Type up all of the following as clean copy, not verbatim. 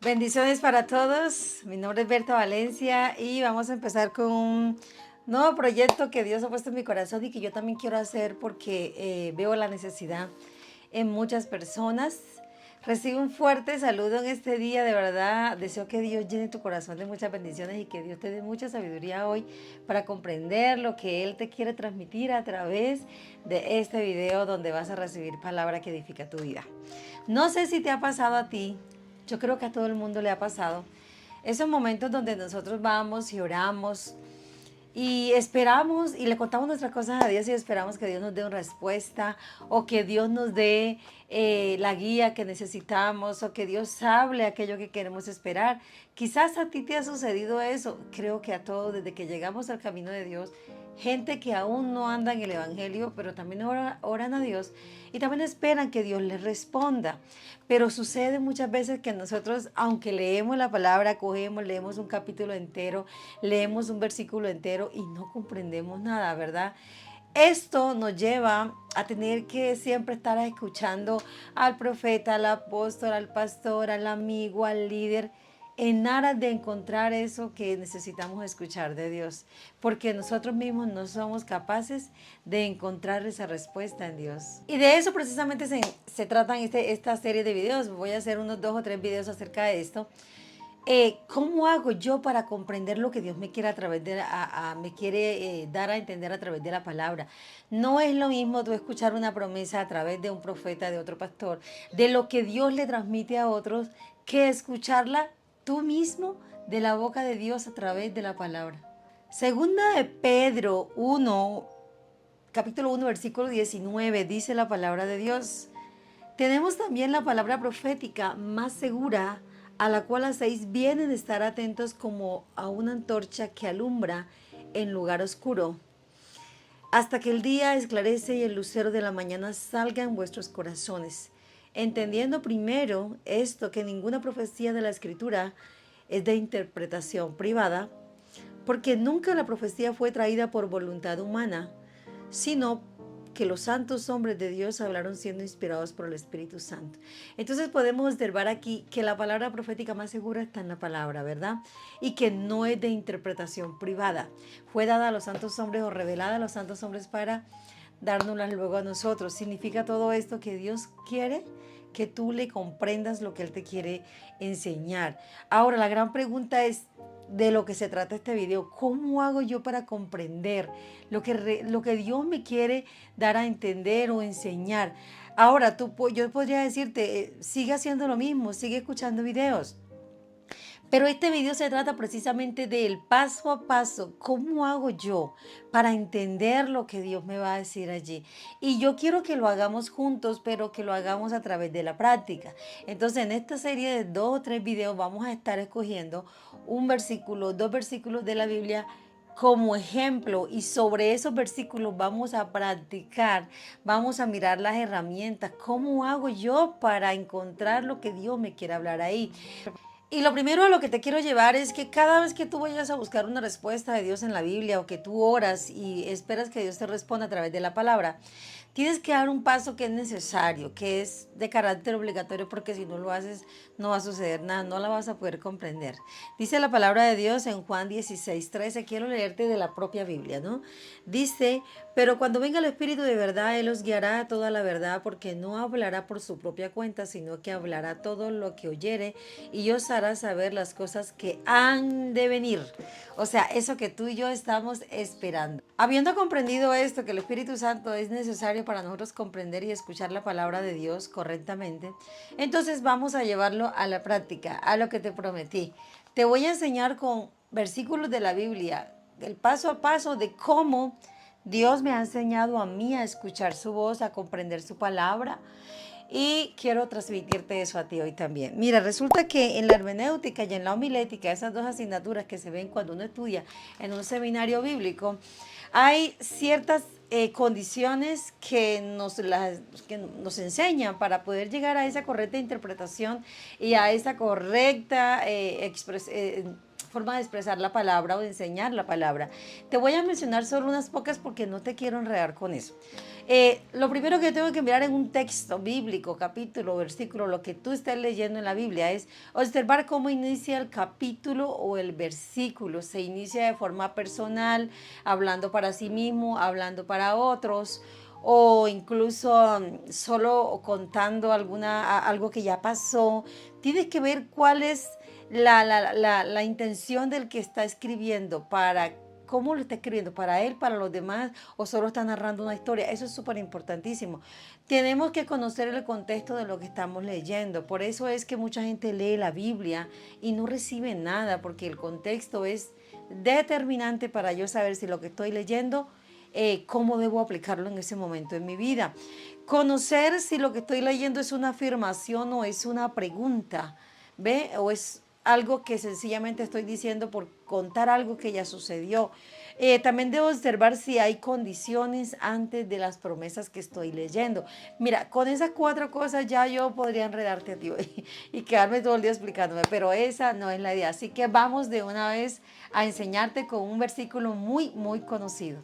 Bendiciones para todos. Mi nombre es Berta Valencia y vamos a empezar con un nuevo proyecto que Dios ha puesto en mi corazón y que yo también quiero hacer porque veo la necesidad en muchas personas. Recibo un fuerte saludo en este día, de verdad. Deseo que Dios llene tu corazón de muchas bendiciones y que Dios te dé mucha sabiduría hoy para comprender lo que Él te quiere transmitir a través de este video donde vas a recibir palabra que edifica tu vida. No sé si te ha pasado a ti, yo creo que a todo el mundo le ha pasado, esos momentos donde nosotros vamos y oramos y esperamos y le contamos nuestras cosas a Dios y esperamos que Dios nos dé una respuesta o que Dios nos dé la guía que necesitamos o que Dios hable aquello que queremos esperar. Quizás a ti te ha sucedido eso. Creo que a todos, desde que llegamos al camino de Dios, gente que aún no anda en el Evangelio, pero también oran a Dios y también esperan que Dios les responda. Pero sucede muchas veces que nosotros, aunque leemos la palabra, cogemos, leemos un capítulo entero, leemos un versículo entero y no comprendemos nada, ¿verdad? Esto nos lleva a tener que siempre estar escuchando al profeta, al apóstol, al pastor, al amigo, al líder, en aras de encontrar eso que necesitamos escuchar de Dios, porque nosotros mismos no somos capaces de encontrar esa respuesta en Dios. Y de eso precisamente se trata esta serie de videos. Voy a hacer unos 2 o 3 videos acerca de esto. ¿Cómo hago yo para comprender lo que Dios me quiere me quiere dar a entender a través de la palabra? No es lo mismo tú escuchar una promesa a través de un profeta, de otro pastor, de lo que Dios le transmite a otros, que escucharla tú mismo de la boca de Dios a través de la palabra. Segunda de Pedro 1, capítulo 1, versículo 19, dice la palabra de Dios. Tenemos también la palabra profética más segura, a la cual hacéis bien en estar atentos como a una antorcha que alumbra en lugar oscuro, hasta que el día esclarece y el lucero de la mañana salga en vuestros corazones, entendiendo primero esto, que ninguna profecía de la Escritura es de interpretación privada, porque nunca la profecía fue traída por voluntad humana, sino que los santos hombres de Dios hablaron siendo inspirados por el Espíritu Santo. Entonces podemos observar aquí que la palabra profética más segura está en la palabra, ¿verdad? Y que no es de interpretación privada. Fue dada a los santos hombres o revelada a los santos hombres para dárnoslas luego a nosotros. Significa todo esto que Dios quiere que tú le comprendas lo que Él te quiere enseñar. Ahora, la gran pregunta es, de lo que se trata este video: ¿cómo hago yo para comprender lo que Dios me quiere dar a entender o enseñar? Ahora, yo podría decirte, sigue haciendo lo mismo, sigue escuchando videos. Pero este video se trata precisamente del paso a paso. ¿Cómo hago yo para entender lo que Dios me va a decir allí? Y yo quiero que lo hagamos juntos, pero que lo hagamos a través de la práctica. Entonces, en esta serie de 2 o 3 videos vamos a estar escogiendo un versículo, 2 versículos de la Biblia como ejemplo, y sobre esos versículos vamos a practicar, vamos a mirar las herramientas. ¿Cómo hago yo para encontrar lo que Dios me quiere hablar ahí? Y lo primero a lo que te quiero llevar es que cada vez que tú vayas a buscar una respuesta de Dios en la Biblia, o que tú oras y esperas que Dios te responda a través de la palabra, tienes que dar un paso que es necesario, que es de carácter obligatorio, porque si no lo haces no va a suceder nada, no la vas a poder comprender. Dice la palabra de Dios en Juan 16:13, quiero leerte de la propia Biblia, ¿no? Dice: pero cuando venga el Espíritu de verdad, Él os guiará a toda la verdad, porque no hablará por su propia cuenta, sino que hablará todo lo que oyere y os hará saber las cosas que han de venir. O sea, eso que tú y yo estamos esperando. Habiendo comprendido esto, que el Espíritu Santo es necesario para nosotros comprender y escuchar la palabra de Dios correctamente, entonces vamos a llevarlo a la práctica, a lo que te prometí. Te voy a enseñar con versículos de la Biblia, el paso a paso de cómo Dios me ha enseñado a mí a escuchar su voz, a comprender su palabra, y quiero transmitirte eso a ti hoy también. Mira, resulta que en la hermenéutica y en la homilética, esas 2 asignaturas que se ven cuando uno estudia en un seminario bíblico, hay ciertas condiciones que nos enseñan para poder llegar a esa correcta interpretación y a esa correcta forma de expresar la palabra o de enseñar la palabra. Te voy a mencionar solo unas pocas porque no te quiero enredar con eso. Lo primero que tengo que mirar en un texto bíblico, capítulo, versículo, lo que tú estés leyendo en la Biblia es observar cómo inicia el capítulo o el versículo. Se inicia de forma personal, hablando para sí mismo, hablando para otros, o incluso solo contando algo que ya pasó. Tienes que ver cuál es la intención del que está escribiendo, para cómo lo está escribiendo, para él, para los demás, o solo está narrando una historia. Eso es súper importantísimo. Tenemos que conocer el contexto de lo que estamos leyendo. Por eso es que mucha gente lee la Biblia y no recibe nada, porque el contexto es determinante para yo saber si lo que estoy leyendo, cómo debo aplicarlo en ese momento en mi vida. Conocer si lo que estoy leyendo es una afirmación o es una pregunta, ¿ve? O es algo que sencillamente estoy diciendo por contar algo que ya sucedió. También debo observar si hay condiciones antes de las promesas que estoy leyendo. Mira, con esas 4 cosas ya yo podría enredarte a ti y quedarme todo el día explicándome, pero esa no es la idea. Así que vamos de una vez a enseñarte con un versículo muy, muy conocido.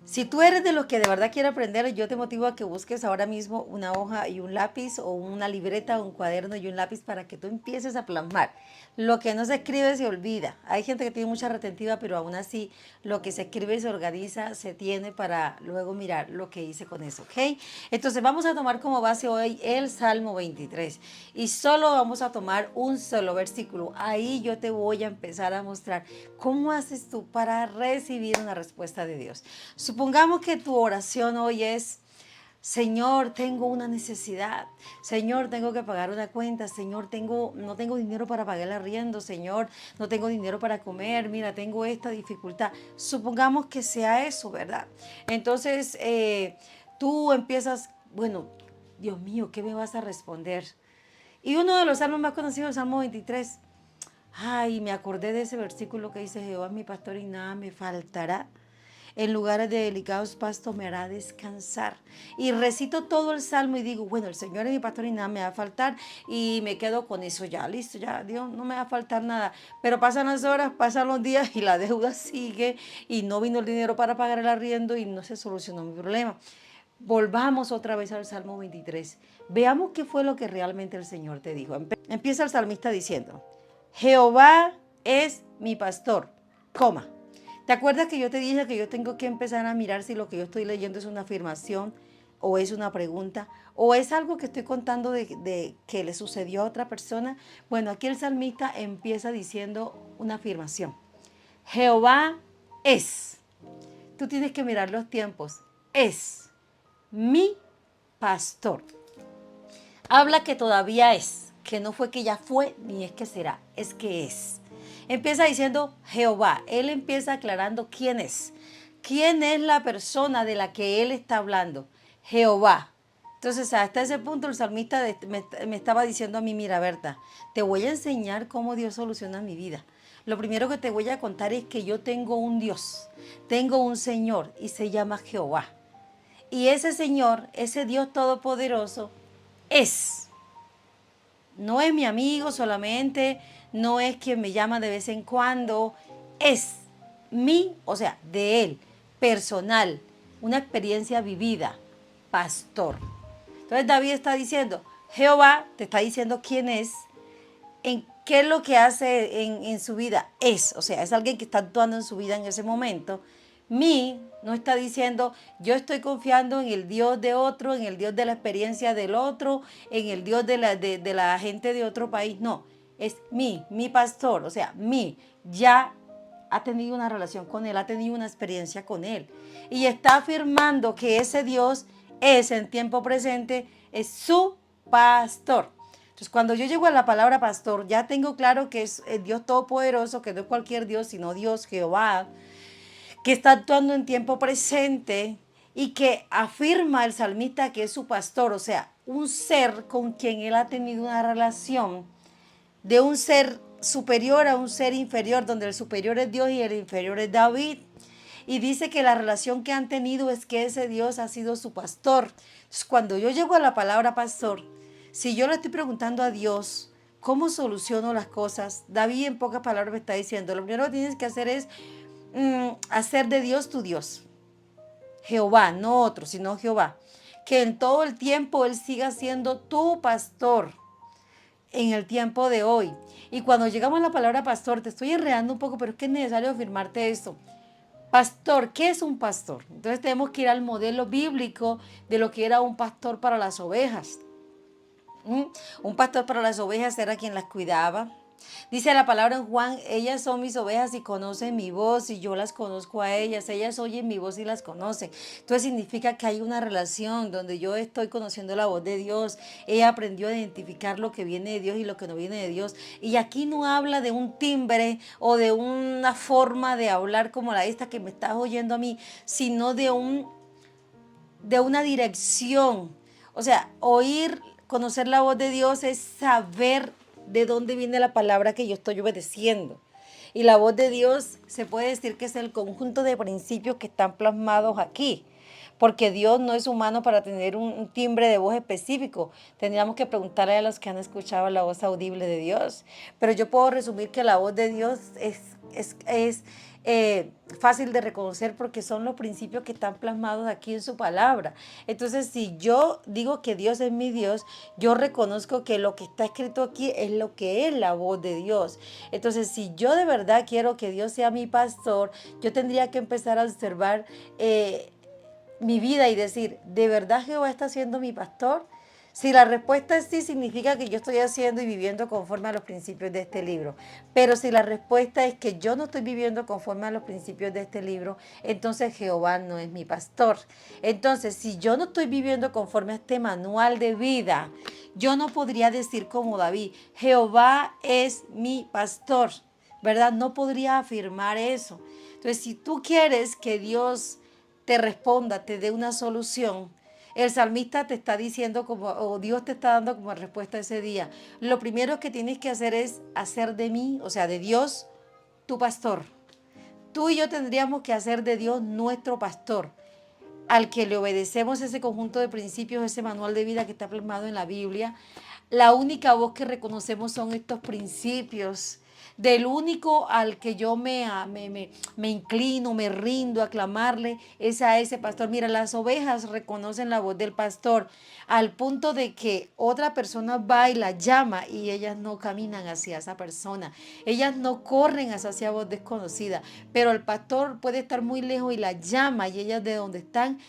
Si tú eres de los que de verdad quiere aprender, yo te motivo a que busques ahora mismo una hoja y un lápiz, o una libreta, un cuaderno y un lápiz, para que tú empieces a plasmar. Lo que no se escribe se olvida. Hay gente que tiene mucha retentiva, pero aún así lo que se escribe y se organiza, se tiene para luego mirar lo que hice con eso, ¿ok? Entonces vamos a tomar como base hoy el Salmo 23 y solo vamos a tomar un solo versículo. Ahí yo te voy a empezar a mostrar cómo haces tú para recibir una respuesta de Dios. Supongamos que tu oración hoy es: Señor, tengo una necesidad. Señor, tengo que pagar una cuenta. Señor, no tengo dinero para pagar el arriendo. Señor, no tengo dinero para comer. Mira, tengo esta dificultad. Supongamos que sea eso, ¿verdad? Entonces, tú empiezas, bueno, Dios mío, ¿qué me vas a responder? Y uno de los salmos más conocidos, el Salmo 23. Ay, me acordé de ese versículo que dice: Jehová es mi pastor y nada me faltará. En lugares de delicados pastos me hará descansar. Y recito todo el salmo y digo: bueno, el Señor es mi pastor y nada me va a faltar. Y me quedo con eso, ya, listo, ya, Dios, no me va a faltar nada. Pero pasan las horas, pasan los días y la deuda sigue y no vino el dinero para pagar el arriendo y no se solucionó mi problema. Volvamos otra vez al Salmo 23. Veamos qué fue lo que realmente el Señor te dijo. Empieza el salmista diciendo: Jehová es mi pastor, coma. ¿Te acuerdas que yo te dije que yo tengo que empezar a mirar si lo que yo estoy leyendo es una afirmación o es una pregunta o es algo que estoy contando de que le sucedió a otra persona? Bueno, aquí el salmista empieza diciendo una afirmación. Jehová es. Tú tienes que mirar los tiempos. Es mi pastor. Habla que todavía es, que no fue que ya fue ni es que será, es que es. Empieza diciendo Jehová. Él empieza aclarando quién es. ¿Quién es la persona de la que él está hablando? Jehová. Entonces, hasta ese punto el salmista me estaba diciendo a mí: mira, Berta, te voy a enseñar cómo Dios soluciona mi vida. Lo primero que te voy a contar es que yo tengo un Dios, tengo un Señor y se llama Jehová. Y ese Señor, ese Dios todopoderoso, no es mi amigo solamente, no es quien me llama de vez en cuando, es mi, o sea, de él, personal, una experiencia vivida, pastor. Entonces David está diciendo, Jehová te está diciendo quién es, en qué es lo que hace en su vida, o sea, es alguien que está actuando en su vida en ese momento. No está diciendo yo estoy confiando en el Dios de otro, en el Dios de la experiencia del otro, en el Dios de la gente de otro país. No, es mi pastor, o sea, ya ha tenido una relación con él, ha tenido una experiencia con él. Y está afirmando que ese Dios es en tiempo presente, es su pastor. Entonces, cuando yo llego a la palabra pastor, ya tengo claro que es el Dios todopoderoso, que no es cualquier Dios, sino Dios, Jehová, que está actuando en tiempo presente y que afirma el salmista que es su pastor, o sea, un ser con quien él ha tenido una relación, de un ser superior a un ser inferior, donde el superior es Dios y el inferior es David. Y dice que la relación que han tenido es que ese Dios ha sido su pastor. Entonces, cuando yo llego a la palabra pastor, si yo le estoy preguntando a Dios ¿Cómo soluciono las cosas? David en pocas palabras me está diciendo, lo primero que tienes que hacer es hacer de Dios tu Dios. Jehová, no otro, sino Jehová. Que en todo el tiempo Él siga siendo tu pastor en el tiempo de hoy. Y cuando llegamos a la palabra pastor, te estoy enredando un poco, pero es que es necesario afirmarte esto. Pastor, ¿qué es un pastor? Entonces tenemos que ir al modelo bíblico de lo que era un pastor para las ovejas. Un pastor para las ovejas era quien las cuidaba. Dice la palabra en Juan, ellas son mis ovejas y conocen mi voz y yo las conozco a ellas. Ellas oyen mi voz y las conocen. Entonces significa que hay una relación donde yo estoy conociendo la voz de Dios. Ella aprendió a identificar lo que viene de Dios y lo que no viene de Dios. Y aquí no habla de un timbre o de una forma de hablar como la esta que me estás oyendo a mí, sino de una dirección. O sea, oír, conocer la voz de Dios es saber de dónde viene la palabra que yo estoy obedeciendo. Y la voz de Dios se puede decir que es el conjunto de principios que están plasmados aquí. Porque Dios no es humano para tener un timbre de voz específico. Tendríamos que preguntarle a los que han escuchado la voz audible de Dios. Pero yo puedo resumir que la voz de Dios es fácil de reconocer porque son los principios que están plasmados aquí en su palabra. Entonces, si yo digo que Dios es mi Dios, yo reconozco que lo que está escrito aquí es lo que es la voz de Dios. Entonces, si yo de verdad quiero que Dios sea mi pastor, yo tendría que empezar a observar mi vida y decir, ¿de verdad Jehová está siendo mi pastor? Si la respuesta es sí, significa que yo estoy haciendo y viviendo conforme a los principios de este libro. Pero si la respuesta es que yo no estoy viviendo conforme a los principios de este libro, entonces Jehová no es mi pastor. Entonces, si yo no estoy viviendo conforme a este manual de vida, yo no podría decir como David, Jehová es mi pastor, ¿verdad? No podría afirmar eso. Entonces, si tú quieres que Dios te responda, te dé una solución, el salmista te está diciendo como, o Dios te está dando como respuesta ese día. Lo primero que tienes que hacer es hacer de mí, o sea, de Dios, tu pastor. Tú y yo tendríamos que hacer de Dios nuestro pastor, al que le obedecemos ese conjunto de principios, ese manual de vida que está plasmado en la Biblia. La única voz que reconocemos son estos principios. Del único al que yo me inclino, me rindo a clamarle, es a ese pastor. Mira, las ovejas reconocen la voz del pastor al punto de que otra persona va y la llama y ellas no caminan hacia esa persona. Ellas no corren hacia esa voz desconocida, pero el pastor puede estar muy lejos y la llama y ellas de donde están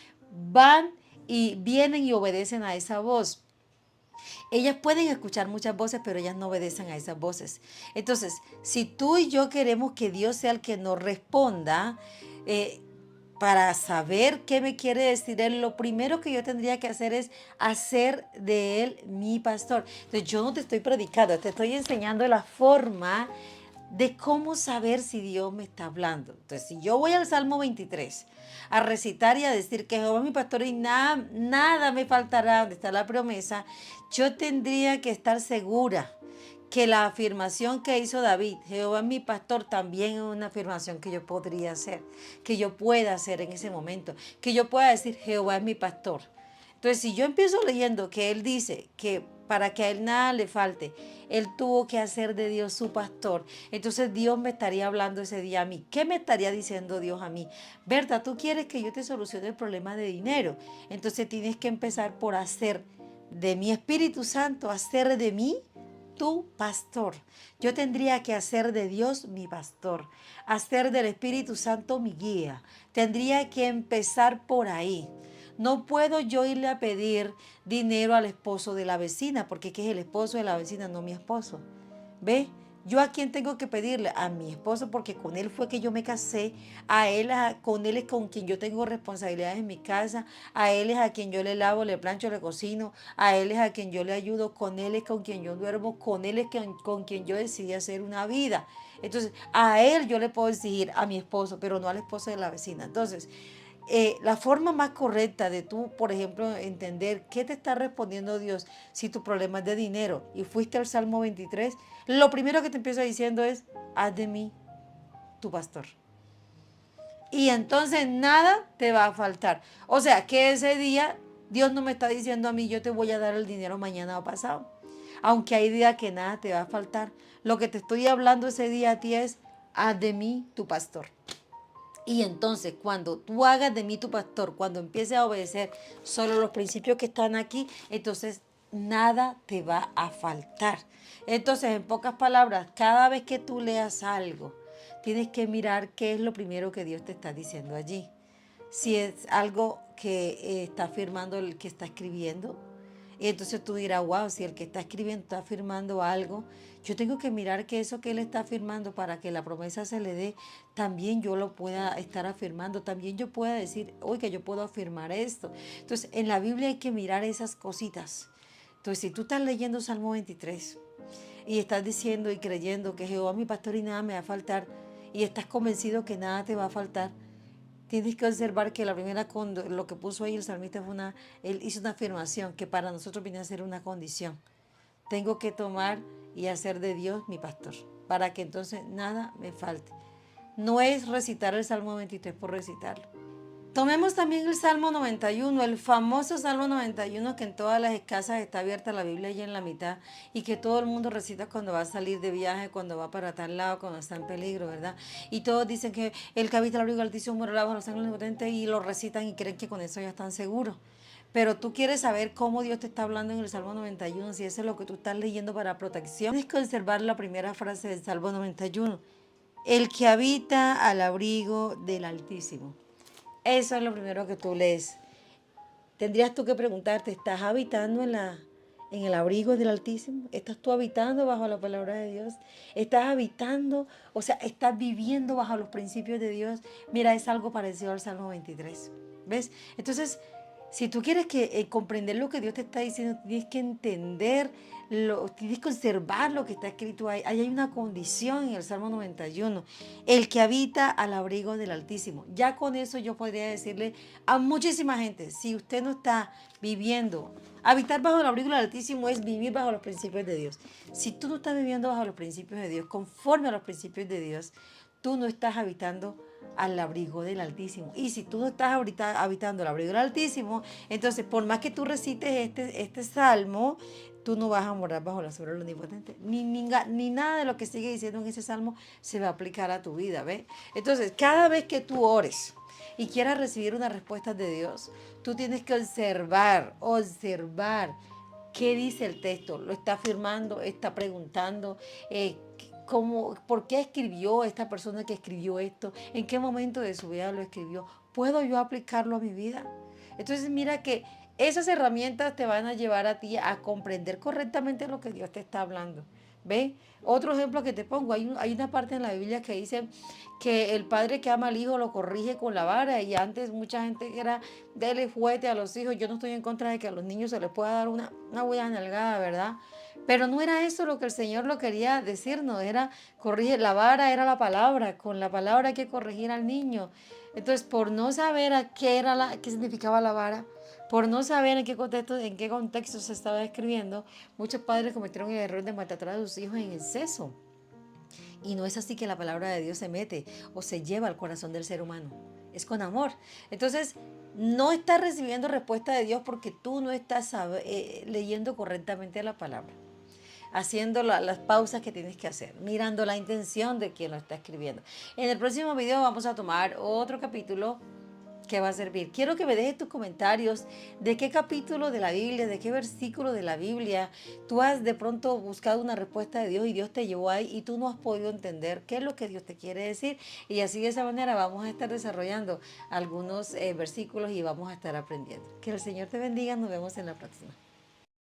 van y vienen y obedecen a esa voz. Ellas pueden escuchar muchas voces, pero ellas no obedecen a esas voces. Entonces, si tú y yo queremos que Dios sea el que nos responda, para saber qué me quiere decir Él, lo primero que yo tendría que hacer es hacer de Él mi pastor. Entonces, yo no te estoy predicando, te estoy enseñando la forma de cómo saber si Dios me está hablando. Entonces, si yo voy al Salmo 23 a recitar y a decir que Jehová es mi pastor y nada me faltará, donde está la promesa, yo tendría que estar segura que la afirmación que hizo David, Jehová es mi pastor, también es una afirmación que yo podría hacer, que yo pueda hacer en ese momento, que yo pueda decir, Jehová es mi pastor. Entonces, si yo empiezo leyendo que él dice que para que a él nada le falte, él tuvo que hacer de Dios su pastor, entonces Dios me estaría hablando ese día a mí. ¿Qué me estaría diciendo Dios a mí? Berta, tú quieres que yo te solucione el problema de dinero, entonces tienes que empezar por hacer de mi Espíritu Santo, hacer de mí tu pastor. Yo tendría que hacer de Dios mi pastor, hacer del Espíritu Santo mi guía. Tendría que empezar por ahí. No puedo yo irle a pedir dinero al esposo de la vecina, porque que es el esposo de la vecina, no mi esposo. ¿Ve? Yo a quién tengo que pedirle, a mi esposo, porque con él fue que yo me casé, a él, con él es con quien yo tengo responsabilidades en mi casa, a él es a quien yo le lavo, le plancho, le cocino, a él es a quien yo le ayudo, con él es con quien yo duermo, con él es con quien yo decidí hacer una vida. Entonces, a él yo le puedo exigir a mi esposo, pero no al esposo de la vecina. Entonces, la forma más correcta de tú, por ejemplo, entender qué te está respondiendo Dios si tu problema es de dinero y fuiste al Salmo 23, lo primero que te empieza diciendo es, haz de mí tu pastor. Y entonces nada te va a faltar. O sea, que ese día Dios no me está diciendo a mí, yo te voy a dar el dinero mañana o pasado. aunque hay día que nada te va a faltar. Lo que te estoy hablando ese día a ti es, haz de mí tu pastor. Y entonces, cuando tú hagas de mí tu pastor, cuando empieces a obedecer solo los principios que están aquí, entonces nada te va a faltar. Entonces, en pocas palabras, cada vez que tú leas algo, tienes que mirar qué es lo primero que Dios te está diciendo allí. Si es algo que está afirmando el que está escribiendo, y entonces tú dirás, wow, si el que está escribiendo está afirmando algo, yo tengo que mirar que eso que él está afirmando para que la promesa se le dé, también yo lo pueda estar afirmando, también yo pueda decir, oiga, yo puedo afirmar esto. Entonces, en la Biblia hay que mirar esas cositas. Entonces, si tú estás leyendo Salmo 23 y estás diciendo y creyendo que Jehová es mi pastor y nada me va a faltar, y estás convencido que nada te va a faltar, tienes que observar que la primera, lo que puso ahí el salmista fue él hizo una afirmación que para nosotros viene a ser una condición. Tengo que tomar y hacer de Dios mi pastor, para que entonces nada me falte. No es recitar el Salmo 23 por recitarlo. Tomemos también el Salmo 91, el famoso Salmo 91 que en todas las casas está abierta la Biblia y en la mitad y que todo el mundo recita cuando va a salir de viaje, cuando va para tal lado, cuando está en peligro, ¿verdad? Y todos dicen que el que habita el abrigo del Altísimo morará bajo los ángeles potentes y lo recitan y creen que con eso ya están seguros. Pero tú quieres saber cómo Dios te está hablando en el Salmo 91, si eso es lo que tú estás leyendo para protección. Tienes que observar la primera frase del Salmo 91. El que habita al abrigo del Altísimo. Eso es lo primero que tú lees. Tendrías tú que preguntarte, ¿estás habitando en el abrigo del Altísimo? ¿Estás tú habitando bajo la palabra de Dios? ¿Estás habitando, o sea, estás viviendo bajo los principios de Dios? Mira, es algo parecido al Salmo 23. ¿Ves? Entonces, si tú quieres comprender lo que Dios te está diciendo, tienes que entender, tienes que observar lo que está escrito ahí. Ahí hay una condición en el Salmo 91. El que habita al abrigo del Altísimo. Ya con eso yo podría decirle a muchísima gente, si usted no está viviendo, habitar bajo el abrigo del Altísimo es vivir bajo los principios de Dios. Si tú no estás viviendo bajo los principios de Dios, conforme a los principios de Dios, tú no estás habitando al abrigo del Altísimo. Y si tú no estás habitando al abrigo del Altísimo, entonces por más que tú recites este salmo, tú no vas a morar bajo la sombra del Omnipotente. Ni nada de lo que sigue diciendo en ese salmo se va a aplicar a tu vida, ¿ves? Entonces, cada vez que tú ores y quieras recibir una respuesta de Dios, tú tienes que observar qué dice el texto. ¿Lo está afirmando? ¿Está preguntando? ¿Por qué escribió esta persona que escribió esto? ¿En qué momento de su vida lo escribió? ¿Puedo yo aplicarlo a mi vida? Entonces mira que esas herramientas te van a llevar a ti a comprender correctamente lo que Dios te está hablando. ¿Ve? Otro ejemplo que te pongo, hay una parte en la Biblia que dice que el padre que ama al hijo lo corrige con la vara, y antes mucha gente era dele fuerte a los hijos. Yo no estoy en contra de que a los niños se les pueda dar una buena nalgada, ¿verdad? Pero no era eso lo que el Señor lo quería decirnos, era corrigir, la vara era la palabra, con la palabra hay que corregir al niño. Entonces, por no saber qué significaba la vara, por no saber en qué contexto se estaba escribiendo, muchos padres cometieron el error de maltratar a sus hijos en exceso. Y no es así que la palabra de Dios se mete o se lleva al corazón del ser humano. Es con amor. Entonces, no estás recibiendo respuesta de Dios porque tú no estás leyendo correctamente la palabra, haciendo las pausas que tienes que hacer, mirando la intención de quien lo está escribiendo. En el próximo video vamos a tomar otro capítulo que va a servir. Quiero que me dejes tus comentarios de qué capítulo de la Biblia, de qué versículo de la Biblia tú has de pronto buscado una respuesta de Dios y Dios te llevó ahí y tú no has podido entender qué es lo que Dios te quiere decir. Y así de esa manera vamos a estar desarrollando algunos versículos y vamos a estar aprendiendo. Que el Señor te bendiga. Nos vemos en la próxima.